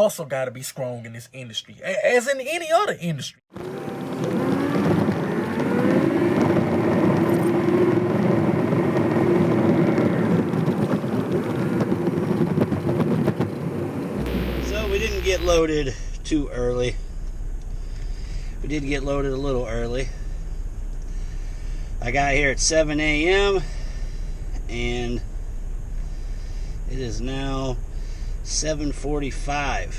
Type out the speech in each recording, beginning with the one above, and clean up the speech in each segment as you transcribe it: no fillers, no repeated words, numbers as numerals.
hustle got to be strong in this industry, as in any other industry. So we didn't get loaded too early. We did get loaded a little early. I got here at 7 a.m. and it is now 7:45.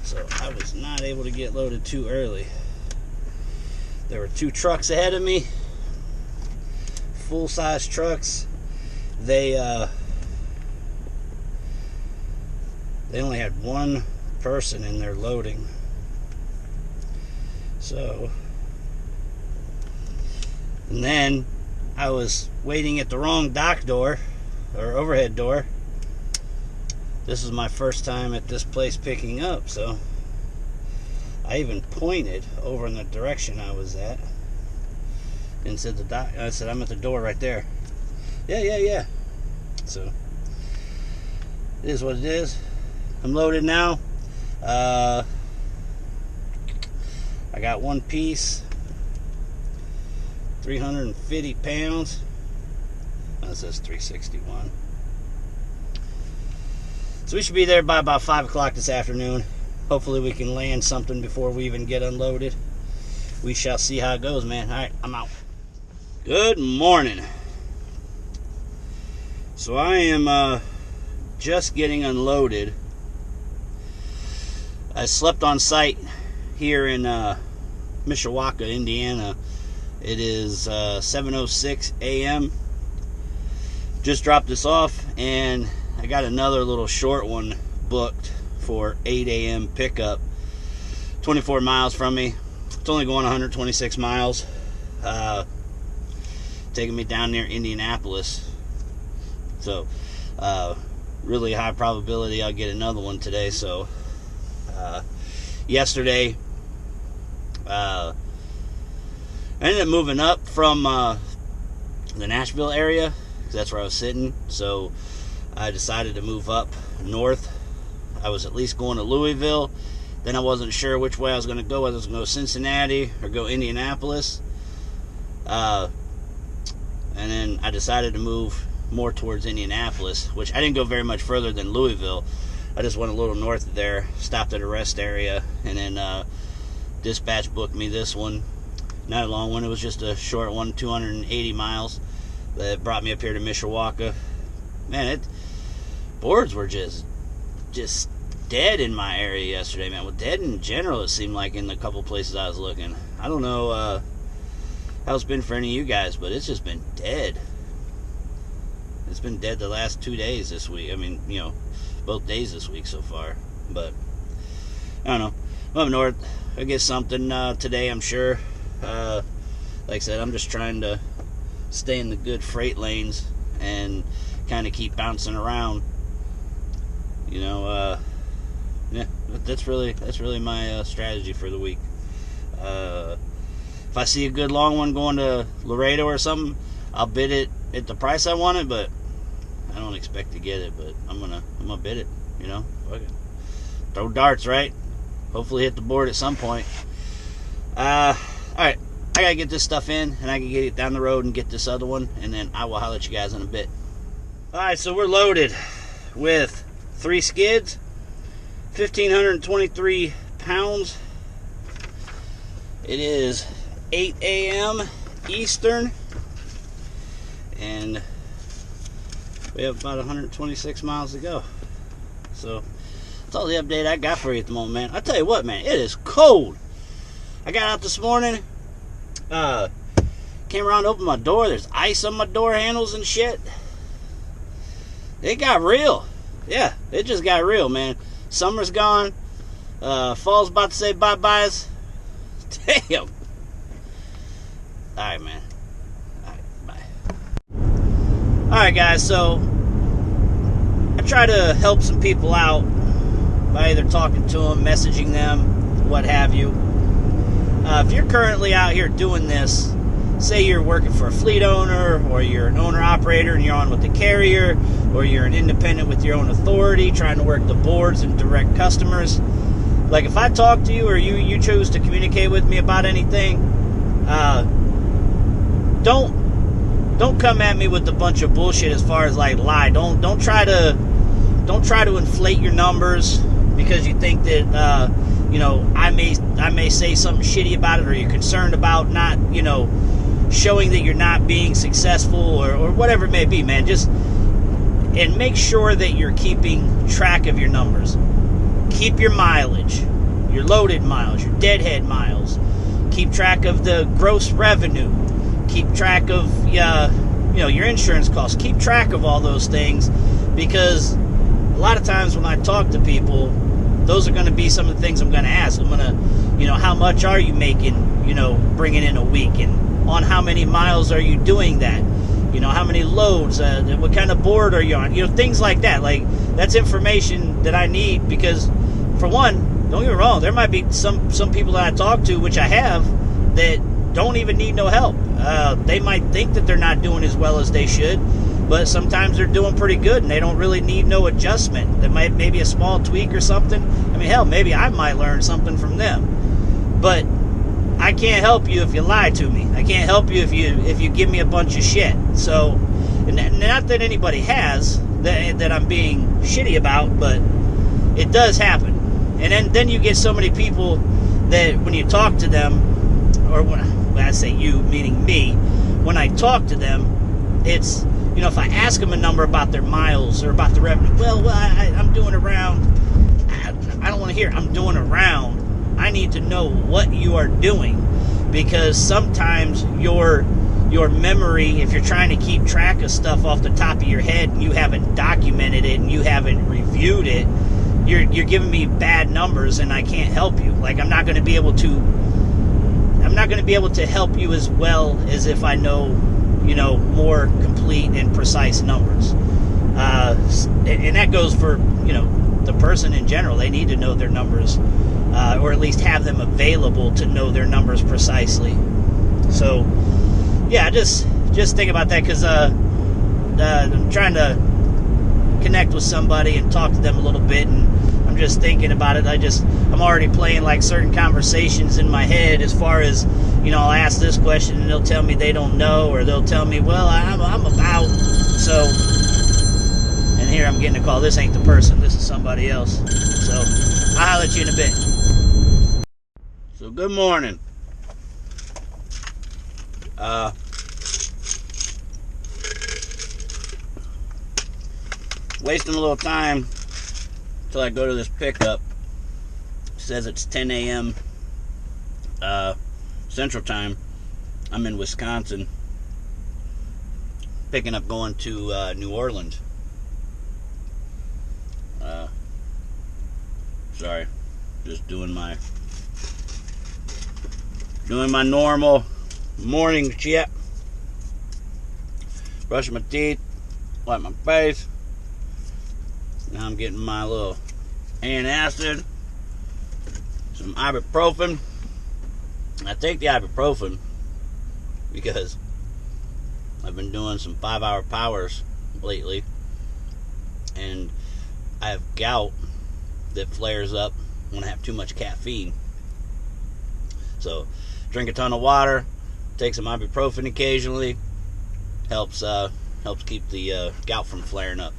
So I was not able to get loaded too early. There were 2 trucks ahead of me, full-size trucks. They only had 1 person in there loading. So, and then I was waiting at the wrong dock door or overhead door. This is my first time at this place picking up, so I even pointed over in the direction I was at and said I said, I'm at the door right there. Yeah. So it is what it is. I'm loaded now. I got 1 piece, 350 pounds. That says 361. So we should be there by about 5 o'clock this afternoon. Hopefully we can land something before we even get unloaded. We shall see how it goes, man. All right, I'm out. Good morning. So I am just getting unloaded. I slept on site here in Mishawaka, Indiana. It is 7:06 a.m. Just dropped this off, and I got another little short one booked for 8 a.m. pickup. 24 miles from me. It's only going 126 miles. Taking me down near Indianapolis. So, really high probability I'll get another one today. So, yesterday, I ended up moving up from the Nashville area, because that's where I was sitting. So I decided to move up north. I was at least going to Louisville. Then I wasn't sure which way I was going to go, whether I was going to go Cincinnati or go Indianapolis. And then I decided to move more towards Indianapolis, which I didn't go very much further than Louisville. I just went a little north of there, stopped at a rest area, and then dispatch booked me this one. Not a long one, it was just a short one, 280 miles, that brought me up here to Mishawaka. Man, boards were just dead in my area yesterday, man. Well, dead in general, it seemed like, in the couple places I was looking. I don't know how it's been for any of you guys, but it's just been dead. It's been dead the last 2 days this week. I mean, both days this week so far. But I don't know. I'm up north. I get something today, I'm sure. Like I said, I'm just trying to stay in the good freight lanes and kind of keep bouncing around. Yeah, that's really my strategy for the week. If I see a good long one going to Laredo or something, I'll bid it at the price I want it, but I don't expect to get it, but I'm gonna bid it, Fuck it. Throw darts, right? Hopefully hit the board at some point. Alright, I gotta get this stuff in, and I can get it down the road and get this other one, and then I will holler at you guys in a bit. Alright, so we're loaded with 3 skids, 1,523 pounds. It is 8 a.m. Eastern, and we have about 126 miles to go. So that's all the update I got for you at the moment, man. I tell you what, man, it is cold. I got out this morning, came around to open my door. There's ice on my door handles and shit. It got real. Yeah, it just got real, man. Summer's gone. Fall's about to say bye-byes. Damn. Alright, man. Alright, bye. Alright, guys, so I try to help some people out by either talking to them, messaging them, what have you. If you're currently out here doing this, say you're working for a fleet owner, or you're an owner-operator and you're on with the carrier, or you're an independent with your own authority trying to work the boards and direct customers. Like, if I talk to you or you choose to communicate with me about anything, don't come at me with a bunch of bullshit as far as like lie. Don't try to inflate your numbers because you think that I may say something shitty about it, or you're concerned about not showing that you're not being successful, or whatever it may be, man. And make sure that you're keeping track of your numbers. Keep your mileage, your loaded miles, your deadhead miles. Keep track of the gross revenue. Keep track of your insurance costs. Keep track of all those things, because a lot of times when I talk to people, those are going to be some of the things I'm going to ask. I'm going to, how much are you making, bringing in a week, and on how many miles are you doing that? How many loads, what kind of board are you on? Things like that. Like, that's information that I need, because for one, don't get me wrong, there might be some people that I talk to, which I have, that don't even need no help. They might think that they're not doing as well as they should, but sometimes they're doing pretty good and they don't really need no adjustment. That might maybe a small tweak or something. I mean, hell, maybe I might learn something from them. But I can't help you if you lie to me. I can't help you if you give me a bunch of shit. So, and not that anybody has that I'm being shitty about, but it does happen. And then you get so many people that when you talk to them, or when I say you, meaning me, when I talk to them, it's, if I ask them a number about their miles or about the revenue, well, I'm doing around, I don't want to hear, I'm doing around. I need to know what you are doing, because sometimes your memory, if you're trying to keep track of stuff off the top of your head and you haven't documented it and you haven't reviewed it, you're giving me bad numbers and I can't help you. Like, I'm not going to be able to help you as well as if I know, more complete and precise numbers. And that goes for, the person in general. They need to know their numbers, or at least have them available to know their numbers precisely. So, yeah, just think about that, because I'm trying to connect with somebody and talk to them a little bit, and I'm just thinking about it. I'm already playing like certain conversations in my head, as far as, I'll ask this question and they'll tell me they don't know, or they'll tell me, well, I'm about, so, and here I'm getting a call. This ain't the person, this is somebody else. So, I'll holler at you in a bit. So, good morning. Wasting a little time till I go to this pickup. It says it's 10 a.m. Central Time. I'm in Wisconsin, picking up going to New Orleans. Sorry, just doing my normal morning shit. Brushing my teeth, wipe my face. Now I'm getting my little antacid, some ibuprofen. I take the ibuprofen because I've been doing some 5-hour powers lately, and I have gout that flares up when I have too much caffeine. So, drink a ton of water, take some ibuprofen occasionally, helps keep the gout from flaring up.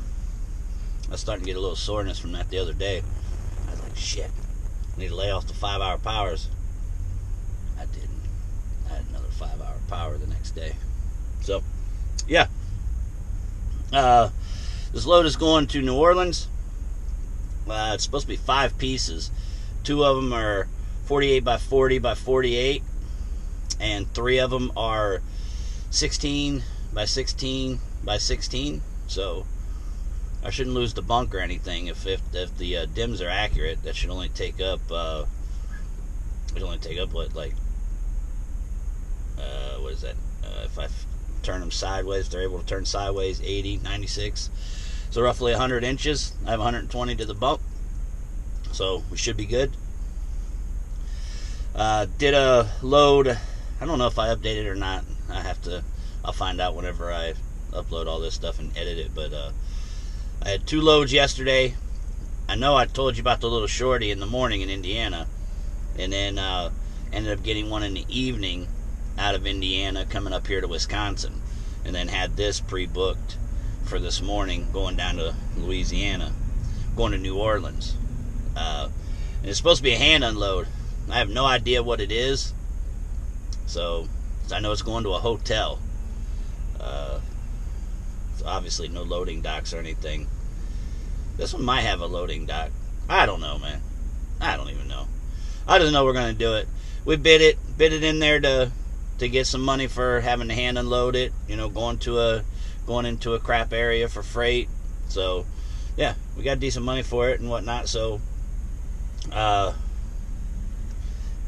I was starting to get a little soreness from that the other day. I was like, shit, I need to lay off the 5-hour powers. I didn't. I had another 5-hour power the next day. So, yeah. This load is going to New Orleans. It's supposed to be 5 pieces. 2 of them are 48 by 40 by 48. And 3 of them are 16 by 16 by 16. So, I shouldn't lose the bunk or anything. If the dims are accurate, that should only take up what is that? If I turn them sideways, they're able to turn sideways 80, 96. So roughly 100 inches. I have 120 to the bump. So we should be good. Did a load. I don't know if I updated or not. I I'll find out whenever I upload all this stuff and edit it. But I had 2 loads yesterday. I know I told you about the little shorty in the morning in Indiana, and then ended up getting one in the evening out of Indiana coming up here to Wisconsin, and then had this pre-booked for this morning going down to Louisiana, going to New Orleans. And it's supposed to be a hand unload. I have no idea what it is, so I know it's going to a hotel. So obviously no loading docks or anything. This one might have a loading dock. I don't know, man. I don't even know. I just know we're going to do it. We bid it in there to get some money for having to hand unload it, you know, going into a crap area for freight. So yeah, we got decent money for it and whatnot. So yeah,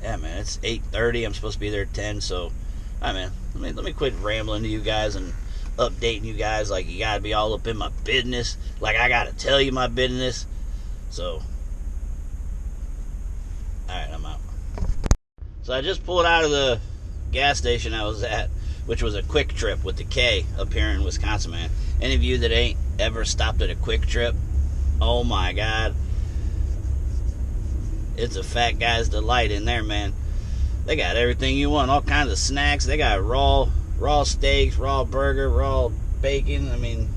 man, it's 8:30. I'm supposed to be there at 10. So all right, man, let me quit rambling to you guys and updating you guys like you gotta be all up in my business, like I gotta tell you my business. So alright, I'm out. So I just pulled out of the gas station I was at, which was a Quick Trip with the K up here in Wisconsin, man. Any of you that ain't ever stopped at a Quick Trip, oh my god, it's a fat guy's delight in there, man. They got everything you want, all kinds of snacks. They got raw steaks, raw burger, raw bacon. I mean,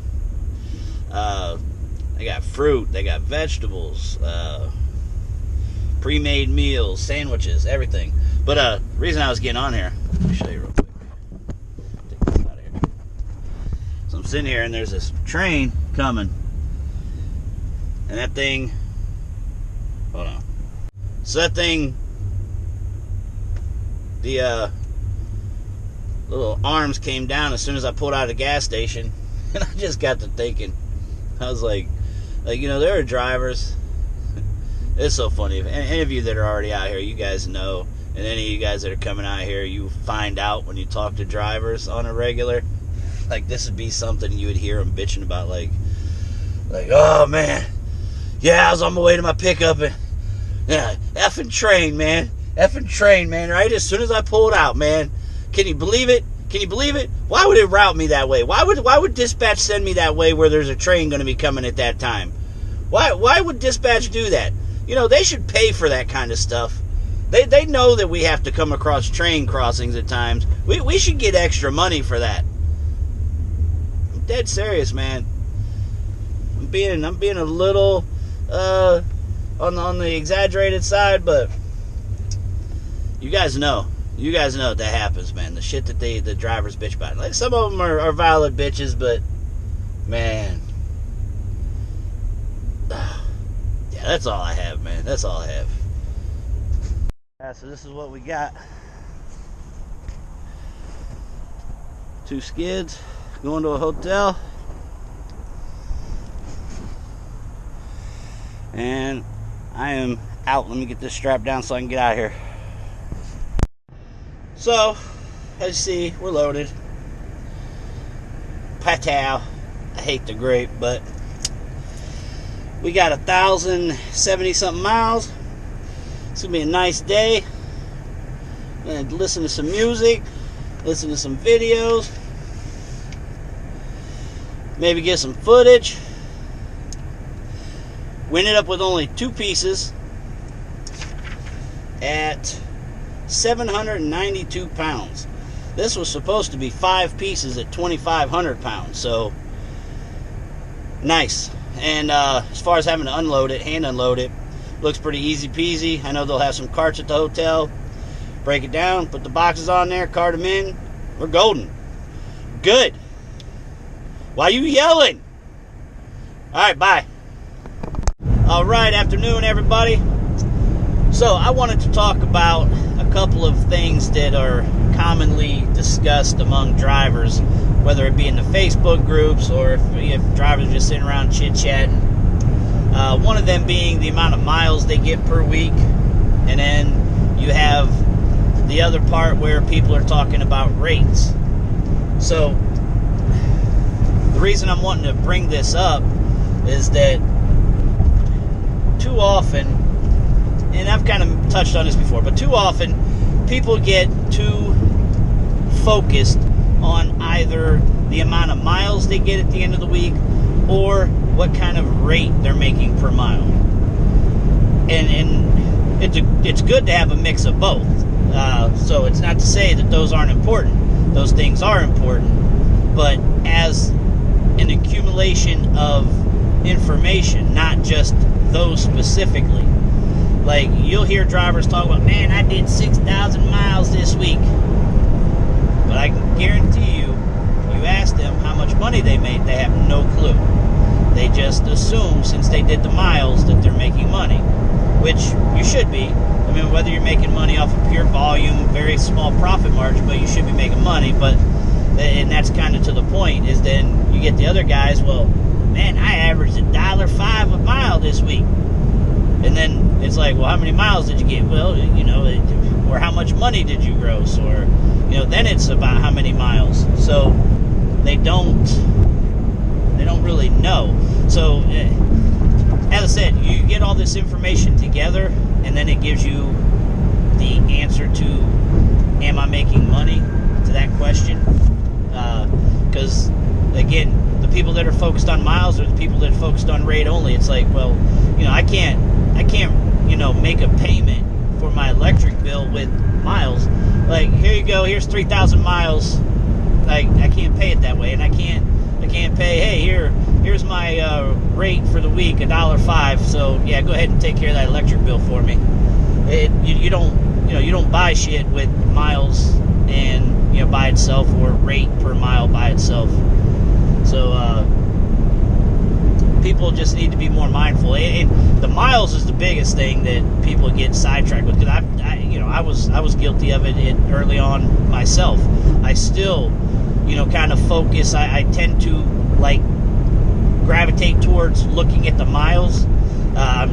they got fruit, they got vegetables, pre-made meals, sandwiches, everything. But reason I was getting on here, let me show you real quick. Take this out of here. So I'm sitting here and there's this train coming, and that thing, hold on. So that thing, the little arms came down as soon as I pulled out of the gas station, and I just got to thinking. I was like, you know, there are drivers. It's so funny. Any of you that are already out here, you guys know, and any of you guys that are coming out here, you find out when you talk to drivers on a regular, like this would be something you would hear them bitching about, like, oh man, yeah, I was on my way to my pickup and yeah, effing train, man, right as soon as I pulled out, man. Can you believe it? Why would it route me that way? Why would dispatch send me that way where there's a train going to be coming at that time? Why would dispatch do that? You know, they should pay for that kind of stuff. They know that we have to come across train crossings at times. We should get extra money for that. I'm dead serious, man. I'm being a little on the exaggerated side, but you guys know that happens, man. The shit that the drivers bitch about. Like, some of them are valid bitches, but man, yeah, that's all I have, man. That's all I have. Yeah, so this is what we got. 2 skids going to a hotel, and I am out. Let me get this strap down so I can get out of here. So, as you see, we're loaded. Patow. I hate the grape, but we got 1,070 something miles. It's gonna be a nice day. I'm gonna listen to some music, listen to some videos, maybe get some footage. We ended up with only 2 pieces at 792 pounds. This was supposed to be 5 pieces at 2,500 pounds, so nice. And as far as having to unload it, hand unload it, looks pretty easy peasy. I know they'll have some carts at the hotel. Break it down, put the boxes on there, cart them in. We're golden. Good. Why are you yelling? Alright, bye. Alright, afternoon everybody. So I wanted to talk about a couple of things that are commonly discussed among drivers, whether it be in the Facebook groups or if drivers are just sitting around chit-chatting. One of them being the amount of miles they get per week, and then you have the other part where people are talking about rates. So the reason I'm wanting to bring this up is that too often, and I've kind of touched on this before, but too often people get too focused on either the amount of miles they get at the end of the week or what kind of rate they're making per mile. And it's good to have a mix of both. So it's not to say that those aren't important. Those things are important. But as an accumulation of information, not just those specifically. Like, you'll hear drivers talk about, man, I did 6,000 miles this week. But I can guarantee you, you ask them how much money they made, they have no clue. They just assume, since they did the miles, that they're making money, which you should be. I mean, whether you're making money off of pure volume, very small profit margin, but you should be making money. And that's kind of to the point, is then you get the other guys, well, man, I averaged $1.05 a mile this week. And then it's like, well, how many miles did you get? Well, or how much money did you gross? Or, then it's about how many miles. So they don't really know. So as I said, you get all this information together, and then it gives you the answer to, am I making money, to that question. Because again, the people that are focused on miles are the people that are focused on rate only. It's like, well, I can't make a payment for my electric bill with miles. Like, here you go, here's 3,000 miles. I can't pay it that way, and I can't pay, hey, here's my rate for the week, $1.05. So yeah, go ahead and take care of that electric bill for me. You don't buy shit with miles and by itself, or rate per mile by itself. So people just need to be more mindful. And the miles is the biggest thing that people get sidetracked with. Because I was guilty of it early on myself. I still, kind of focus. I tend to gravitate towards looking at the miles. I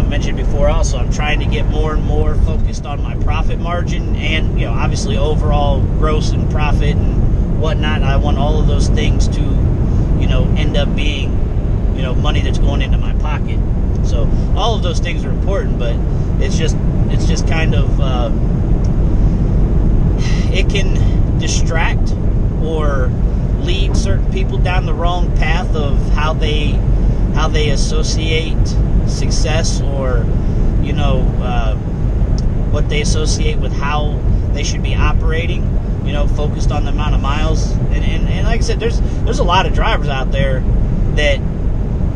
mentioned before also, I'm trying to get more and more focused on my profit margin, and obviously overall gross and profit and whatnot. I want all of those things to end up being money that's going into my pocket. So all of those things are important, but it's just kind of it can distract or lead certain people down the wrong path of how they associate success, or what they associate with how they should be operating, focused on the amount of miles. And like I said, there's a lot of drivers out there that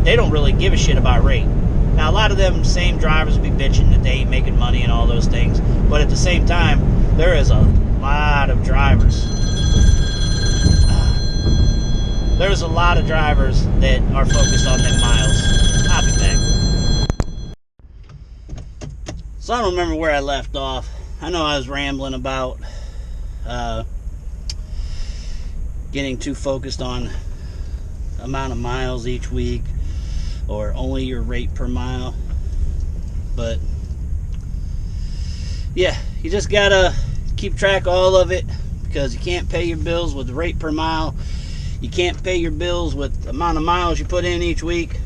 they don't really give a shit about rate. Now, a lot of them same drivers will be bitching that they ain't making money and all those things, but at the same time, there is a lot of drivers. There's a lot of drivers that are focused on them miles. I'll be back. So I don't remember where I left off. I know I was rambling about getting too focused on amount of miles each week, or only your rate per mile. But yeah, you just gotta keep track of all of it, because you can't pay your bills with the rate per mile. You can't pay your bills with the amount of miles you put in each week.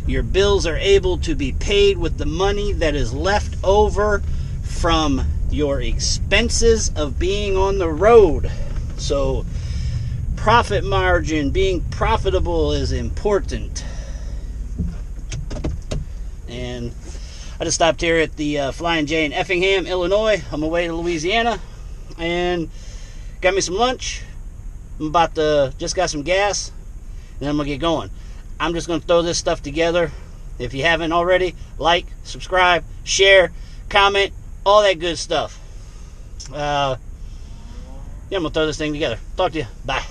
Your bills are able to be paid with the money that is left over from your expenses of being on the road. So profit margin, being profitable, is important. And I just stopped here at the Flying J in Effingham, Illinois, on my way to Louisiana, and got me some lunch. I'm about to just got some gas, and I'm gonna get going. I'm just gonna throw this stuff together. If you haven't already, like, subscribe, share, comment, all that good stuff. Yeah, I'm gonna throw this thing together. Talk to you. Bye.